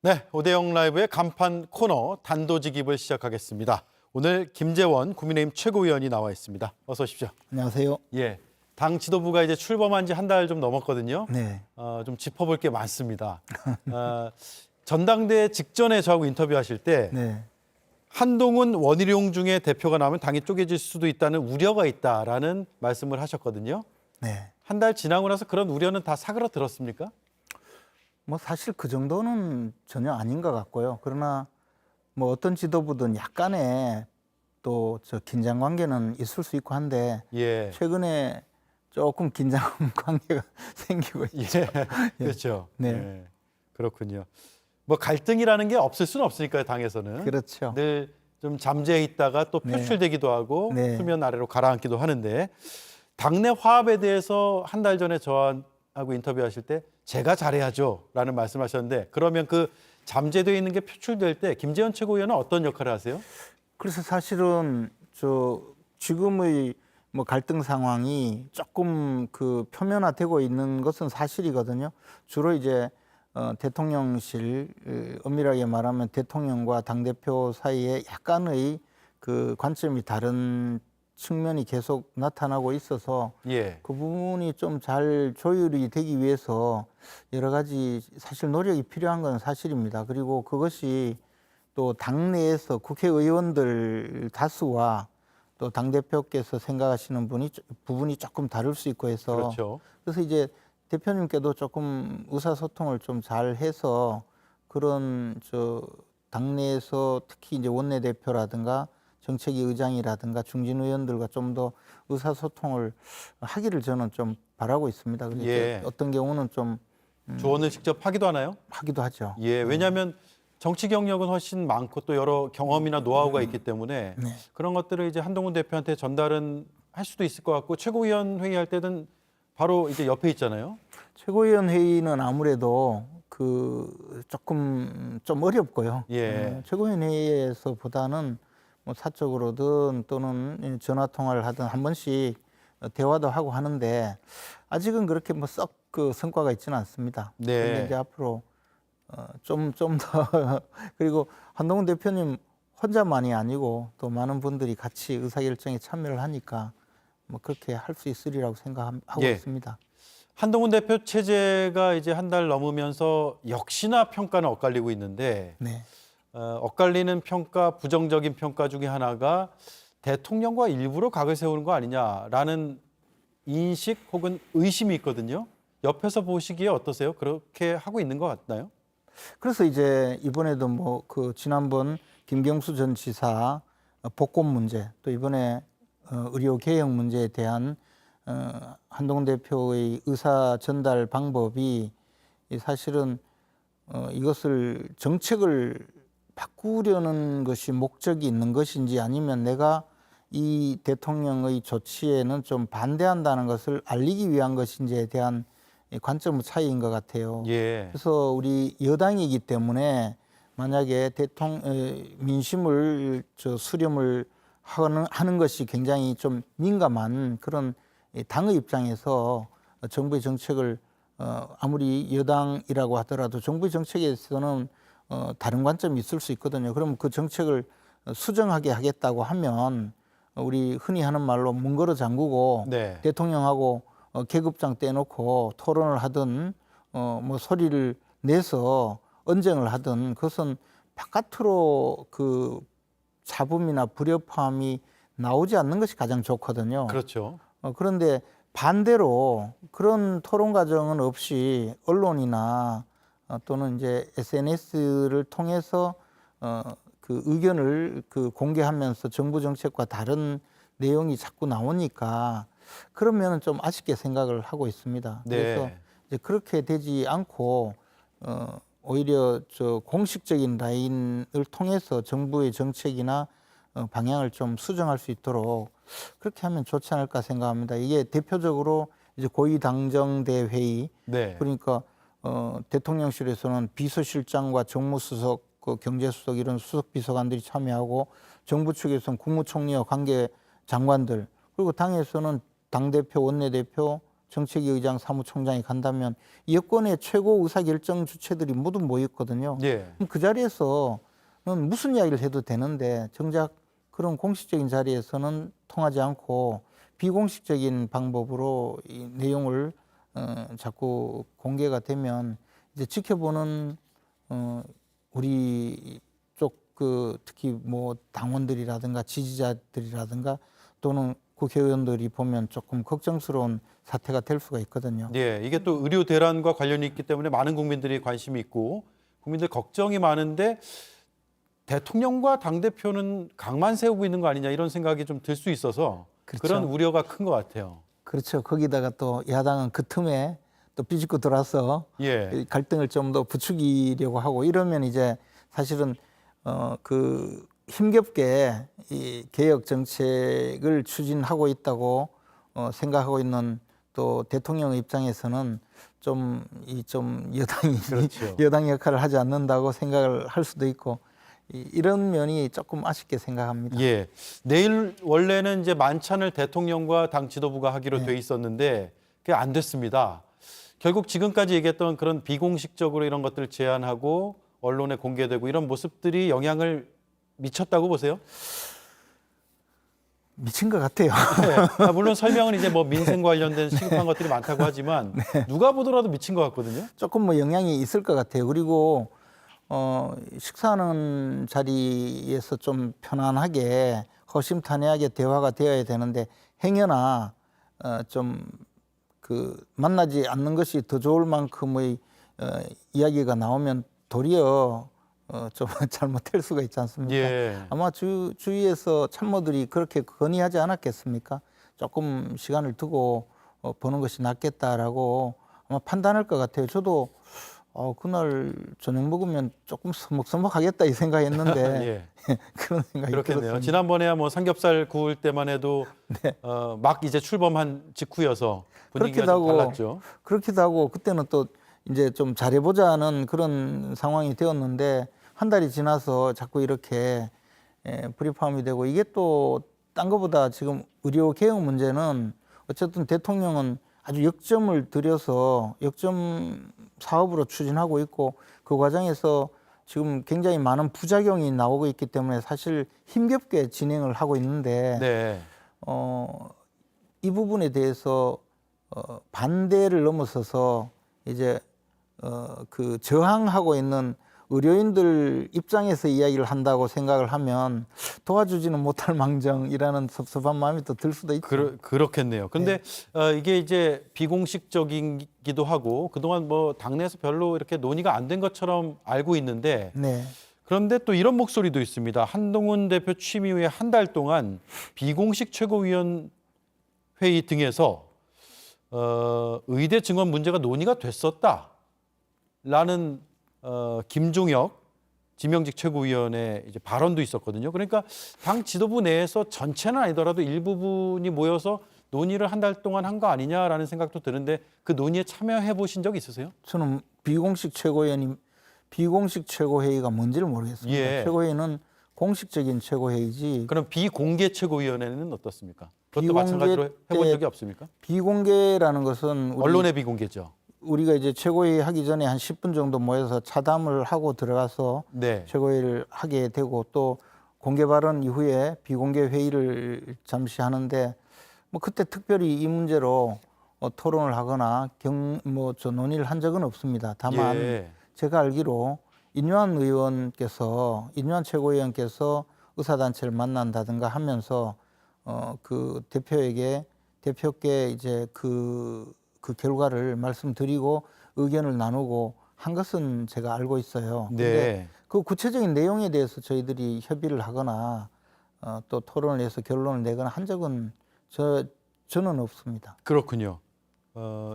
네, 오대영 라이브의 간판 코너 단도직입을 시작하겠습니다. 오늘 김재원 국민의힘 최고위원이 나와 있습니다. 어서 오십시오. 안녕하세요. 예, 당 지도부가 이제 출범한 지 한 달 좀 넘었거든요. 네. 좀 짚어볼 게 많습니다. 전당대회 직전에 저하고 인터뷰하실 때 네. 한동훈, 원희룡 중에 대표가 나오면 당이 쪼개질 수도 있다는 우려가 있다라는 말씀을 하셨거든요. 네. 한 달 지나고 나서 그런 우려는 다 사그라들었습니까? 뭐 사실 그 정도는 전혀 아닌 것 같고요. 그러나 뭐 어떤 지도부든 약간의 또 저 긴장 관계는 있을 수 있고 한데 예. 최근에 조금 긴장 관계가 생기고 있죠. 예, 그렇죠. 네. 예, 그렇군요. 뭐 갈등이라는 게 없을 수는 없으니까요, 당에서는. 그렇죠. 늘 좀 잠재해 있다가 또 네. 표출되기도 하고 네. 수면 아래로 가라앉기도 하는데 당내 화합에 대해서 한 달 전에 저하고 인터뷰하실 때 제가 잘해야죠라는 말씀하셨는데 그러면 그 잠재되어 있는 게 표출될 때 김재원 최고위원은 어떤 역할을 하세요? 그래서 사실은 저 지금의 뭐 갈등 상황이 조금 그 표면화되고 있는 것은 사실이거든요. 주로 이제 대통령실, 엄밀하게 말하면 대통령과 당대표 사이에 약간의 그 관점이 다른 측면이 계속 나타나고 있어서 예, 그 부분이 좀 잘 조율이 되기 위해서 여러 가지 사실 노력이 필요한 건 사실입니다. 그리고 그것이 또 당내에서 국회의원들 다수와 또 당대표께서 생각하시는 부분이 조금 다를 수 있고 해서 그렇죠. 그래서 이제 대표님께도 조금 의사소통을 좀 잘 해서 그런 저 당내에서 특히 이제 원내대표라든가 정책위 의장이라든가 중진 의원들과 좀 더 의사소통을 하기를 저는 좀 바라고 있습니다. 그래서 예. 어떤 경우는 좀 조언을 직접 하기도 하나요? 하기도 하죠. 예, 왜냐하면 정치 경력은 훨씬 많고 또 여러 경험이나 노하우가 있기 때문에 네. 그런 것들을 이제 한동훈 대표한테 전달은 할 수도 있을 것 같고 최고위원 회의할 때는 바로 이제 옆에 있잖아요. 최고위원 회의는 아무래도 그 조금 좀 어렵고요. 예. 최고위원 회의에서보다는 뭐 사적으로든 또는 전화 통화를 하든 한 번씩 대화도 하고 하는데 아직은 그렇게 뭐 썩 그 성과가 있지는 않습니다. 네. 그런데 이제 앞으로 좀 더 그리고 한동훈 대표님 혼자만이 아니고 또 많은 분들이 같이 의사결정에 참여를 하니까 뭐 그렇게 할 수 있으리라고 생각하고 예. 있습니다. 한동훈 대표 체제가 이제 한 달 넘으면서 역시나 평가는 엇갈리고 있는데 네. 엇갈리는 평가, 부정적인 평가 중에 하나가 대통령과 일부러 각을 세우는 거 아니냐라는 인식 혹은 의심이 있거든요. 옆에서 보시기에 어떠세요? 그렇게 하고 있는 것 같나요? 그래서 이제 이번에도 뭐 그 지난번 김경수 전 지사 복권 문제 또 이번에 의료 개혁 문제에 대한 한동훈 대표의 의사 전달 방법이 사실은 이것을 정책을 바꾸려는 것이 목적이 있는 것인지 아니면 내가 이 대통령의 조치에는 좀 반대한다는 것을 알리기 위한 것인지에 대한 이 관점 차이인 것 같아요. 예. 그래서 우리 여당이기 때문에 만약에 민심을 수렴을 하는 것이 굉장히 좀 민감한 그런 당의 입장에서 정부의 정책을 아무리 여당이라고 하더라도 정부의 정책에서는 다른 관점이 있을 수 있거든요. 그럼 그 정책을 수정하게 하겠다고 하면 우리 흔히 하는 말로 문 걸어 잠그고 네. 대통령하고 계급장 떼놓고 토론을 하든 뭐 소리를 내서 언쟁을 하든 그것은 바깥으로 그 잡음이나 불협화음이 나오지 않는 것이 가장 좋거든요. 그렇죠. 그런데 반대로 그런 토론 과정은 없이 언론이나 또는 이제 SNS를 통해서 그 의견을 그 공개하면서 정부 정책과 다른 내용이 자꾸 나오니까 그러면 좀 아쉽게 생각을 하고 있습니다. 그래서 네. 이제 그렇게 되지 않고 오히려 저 공식적인 라인을 통해서 정부의 정책이나 방향을 좀 수정할 수 있도록 그렇게 하면 좋지 않을까 생각합니다. 이게 대표적으로 이제 고위당정대 회의 네. 그러니까 대통령실에서는 비서실장과 정무수석, 그 경제수석 이런 수석 비서관들이 참여하고 정부 측에서는 국무총리와 관계 장관들 그리고 당에서는 당대표, 원내대표 정책위 의장 사무총장이 간다면 여권의 최고 의사결정 주체들이 모두 모였거든요. 예. 그럼 그 자리에서는 무슨 이야기를 해도 되는데 정작 그런 공식적인 자리에서는 통하지 않고 비공식적인 방법으로 이 내용을 자꾸 공개가 되면 이제 지켜보는 우리 쪽 그 특히 뭐 당원들이라든가 지지자들이라든가 또는 국회의원들이 보면 조금 걱정스러운 사태가 될 수가 있거든요. 예, 이게 또 의료 대란과 관련이 있기 때문에 많은 국민들이 관심이 있고 국민들 걱정이 많은데 대통령과 당대표는 각만 세우고 있는 거 아니냐 이런 생각이 좀 들 수 있어서 그렇죠. 그런 우려가 큰 것 같아요. 그렇죠. 거기다가 또 야당은 그 틈에 또 삐집고 들어와서 예, 이 갈등을 좀 더 부추기려고 하고 이러면 이제 사실은 그 힘겹게 이 개혁 정책을 추진하고 있다고 생각하고 있는 또 대통령 입장에서는 좀 여당이 그렇죠. 여당 역할을 하지 않는다고 생각을 할 수도 있고 이런 면이 조금 아쉽게 생각합니다. 예. 내일 원래는 이제 만찬을 대통령과 당 지도부가 하기로 돼 있었는데 그게 안 됐습니다. 결국 지금까지 얘기했던 그런 비공식적으로 이런 것들을 제안하고 언론에 공개되고 이런 모습들이 영향을 미쳤다고 보세요? 미친 것 같아요. 네. 물론 설명은 이제 뭐 민생 관련된 시급한 것들이 많다고 하지만 누가 보더라도 미친 것 같거든요. 조금 뭐 영향이 있을 것 같아요. 그리고 식사하는 자리에서 좀 편안하게 허심탄회하게 대화가 되어야 되는데 행여나 좀 그 만나지 않는 것이 더 좋을 만큼의 이야기가 나오면 도리어 좀 잘못될 수가 있지 않습니까? 예. 아마 주위에서 참모들이 그렇게 건의하지 않았겠습니까? 조금 시간을 두고 보는 것이 낫겠다라고 아마 판단할 것 같아요. 저도 그날 저녁 먹으면 조금 서먹서먹하겠다 이 생각했는데 그런 생각이 그렇겠네요. 들었습니다. 지난번에야 뭐 삼겹살 구울 때만 해도 막 이제 출범한 직후여서 분위기가 좀 달랐죠. 그렇기도 하고 그때는 또 이제 좀 잘해보자는 그런 상황이 되었는데 한 달이 지나서 자꾸 이렇게 불입함이 되고 이게 또 딴 것보다 지금 의료 개혁 문제는 어쨌든 대통령은 아주 역점을 들여서 역점 사업으로 추진하고 있고 그 과정에서 지금 굉장히 많은 부작용이 나오고 있기 때문에 사실 힘겹게 진행을 하고 있는데 네. 이 부분에 대해서 반대를 넘어서서 이제 그 저항하고 있는 의료인들 입장에서 이야기를 한다고 생각을 하면 도와주지는 못할 망정이라는 섭섭한 마음이 또 들 수도 있죠. 그렇겠네요. 근데 이게 이제 비공식적이기도 하고 그동안 뭐 당내에서 별로 이렇게 논의가 안 된 것처럼 알고 있는데 네. 그런데 또 이런 목소리도 있습니다. 한동훈 대표 취임 이후에 한 달 동안 비공식 최고위원 회의 등에서 의대 증원 문제가 논의가 됐었다라는 김종혁 지명직 최고위원의 이제 발언도 있었거든요. 그러니까 당 지도부 내에서 전체는 아니더라도 일부분이 모여서 논의를 한 달 동안 한 거 아니냐라는 생각도 드는데 그 논의에 참여해 보신 적 있으세요? 저는 비공식 최고회의가 뭔지를 모르겠습니다. 예. 최고회의는 공식적인 최고회의지. 그럼 비공개 최고위원회는 어떻습니까? 그것도 비공개 마찬가지로 해본 때 적이 없습니까? 비공개라는 것은 언론의 비공개죠. 우리가 이제 최고회의 하기 전에 한 10분 정도 모여서 차담을 하고 들어가서 네. 최고회의를 하게 되고 또 공개 발언 이후에 비공개 회의를 잠시 하는데 뭐 그때 특별히 이 문제로 토론을 하거나 논의를 한 적은 없습니다. 다만 예. 제가 알기로 인유한 최고위원께서 의사단체를 만난다든가 하면서 그 대표께 이제 그 결과를 말씀드리고 의견을 나누고 한 것은 제가 알고 있어요. 근데 네. 그 구체적인 내용에 대해서 저희들이 협의를 하거나 또 토론을 해서 결론을 내거나 한 적은 저는 없습니다. 그렇군요.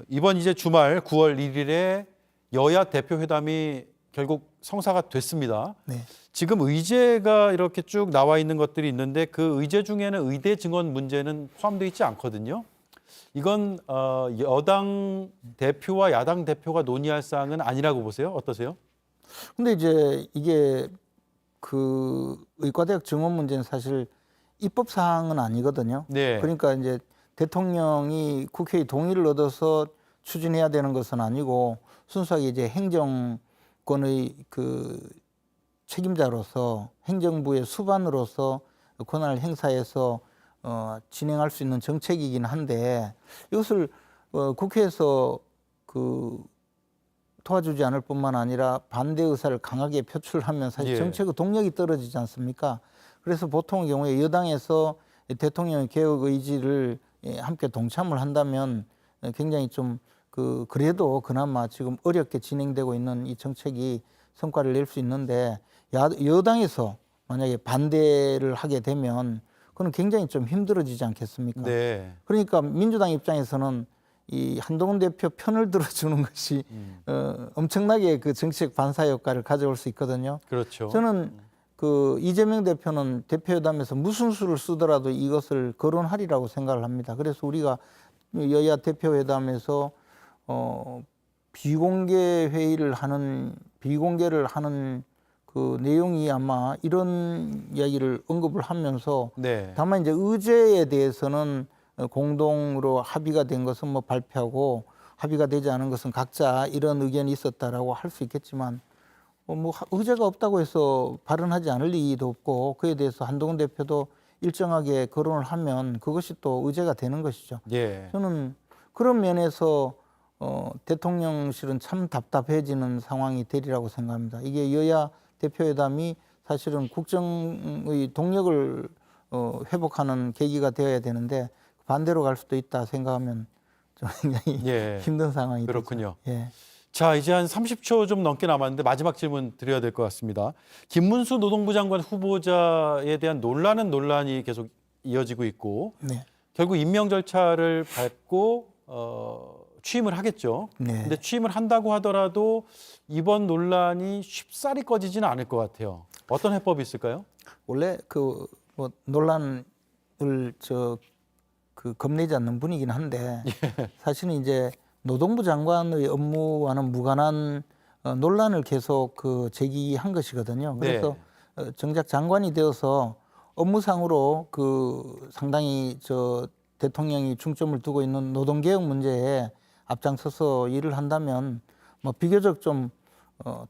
이번 이제 주말 9월 1일에 여야 대표 회담이 결국 성사가 됐습니다. 네. 지금 의제가 이렇게 쭉 나와 있는 것들이 있는데 그 의제 중에는 의대 증원 문제는 포함되어 있지 않거든요. 이건 여당 대표와 야당 대표가 논의할 사항은 아니라고 보세요? 어떠세요? 근데 이제 이게 그 의과대학 증원 문제는 사실 입법 사항은 아니거든요. 네. 그러니까 이제 대통령이 국회의 동의를 얻어서 추진해야 되는 것은 아니고 순수하게 이제 행정권의 그 책임자로서 행정부의 수반으로서 권한을 행사해서 진행할 수 있는 정책이긴 한데 이것을 국회에서 그 도와주지 않을 뿐만 아니라 반대 의사를 강하게 표출하면 사실 예. 정책의 동력이 떨어지지 않습니까? 그래서 보통의 경우에 여당에서 대통령의 개혁 의지를 함께 동참을 한다면 굉장히 좀 그래도 그나마 지금 어렵게 진행되고 있는 이 정책이 성과를 낼 수 있는데 여당에서 만약에 반대를 하게 되면 그건 굉장히 좀 힘들어지지 않겠습니까? 네. 그러니까 민주당 입장에서는 이 한동훈 대표 편을 들어주는 것이 엄청나게 그 정치적 반사 효과를 가져올 수 있거든요. 그렇죠. 저는 그 이재명 대표는 대표회담에서 무슨 수를 쓰더라도 이것을 거론하리라고 생각을 합니다. 그래서 우리가 여야 대표회담에서 비공개를 하는 그 내용이 아마 이런 이야기를 언급을 하면서 네. 다만 이제 의제에 대해서는 공동으로 합의가 된 것은 뭐 발표하고 합의가 되지 않은 것은 각자 이런 의견이 있었다라고 할 수 있겠지만 뭐 의제가 없다고 해서 발언하지 않을 리도 없고 그에 대해서 한동훈 대표도 일정하게 거론을 하면 그것이 또 의제가 되는 것이죠. 예. 저는 그런 면에서 대통령실은 참 답답해지는 상황이 되리라고 생각합니다. 이게 여야 대표회담이 사실은 국정의 동력을 회복하는 계기가 되어야 되는데 반대로 갈 수도 있다 생각하면 좀 굉장히 예. 힘든 상황이 그렇군요. 되죠. 예. 자, 이제 한 30초 좀 넘게 남았는데 마지막 질문 드려야 될 것 같습니다. 김문수 노동부 장관 후보자에 대한 논란이 계속 이어지고 있고 네. 결국 임명 절차를 밟고 취임을 하겠죠. 네. 근데 취임을 한다고 하더라도 이번 논란이 쉽사리 꺼지지는 않을 것 같아요. 어떤 해법이 있을까요? 원래 뭐 논란을 겁내지 않는 분이긴 한데 사실은 이제 노동부 장관의 업무와는 무관한 논란을 계속 제기한 것이거든요. 그래서 정작 장관이 되어서 업무상으로 상당히 대통령이 중점을 두고 있는 노동개혁 문제에 앞장서서 일을 한다면 뭐 비교적 좀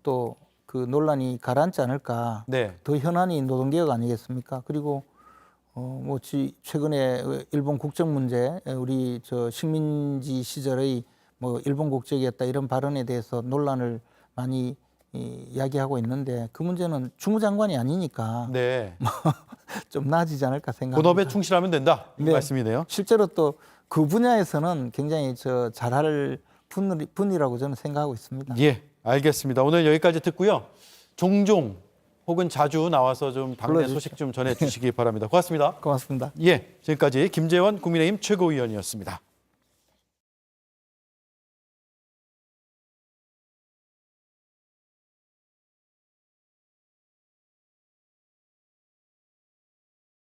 또 그 논란이 가라앉지 않을까. 네. 더 현안이 노동개혁 아니겠습니까? 그리고 뭐 최근에 일본 국적 문제, 우리 식민지 시절의 뭐 일본 국적이었다 이런 발언에 대해서 논란을 많이 이야기하고 있는데 그 문제는 주무장관이 아니니까 네. 좀 나아지지 않을까 생각합니다. 본업에 충실하면 된다. 이 네. 말씀이네요. 실제로 또 그 분야에서는 굉장히 잘할 분이라고 저는 생각하고 있습니다. 예, 알겠습니다. 오늘 여기까지 듣고요. 종종 혹은 자주 나와서 좀 당내 불러주십시오. 소식 좀 전해 주시기 바랍니다. 고맙습니다. 고맙습니다. 예, 지금까지 김재원 국민의힘 최고위원이었습니다.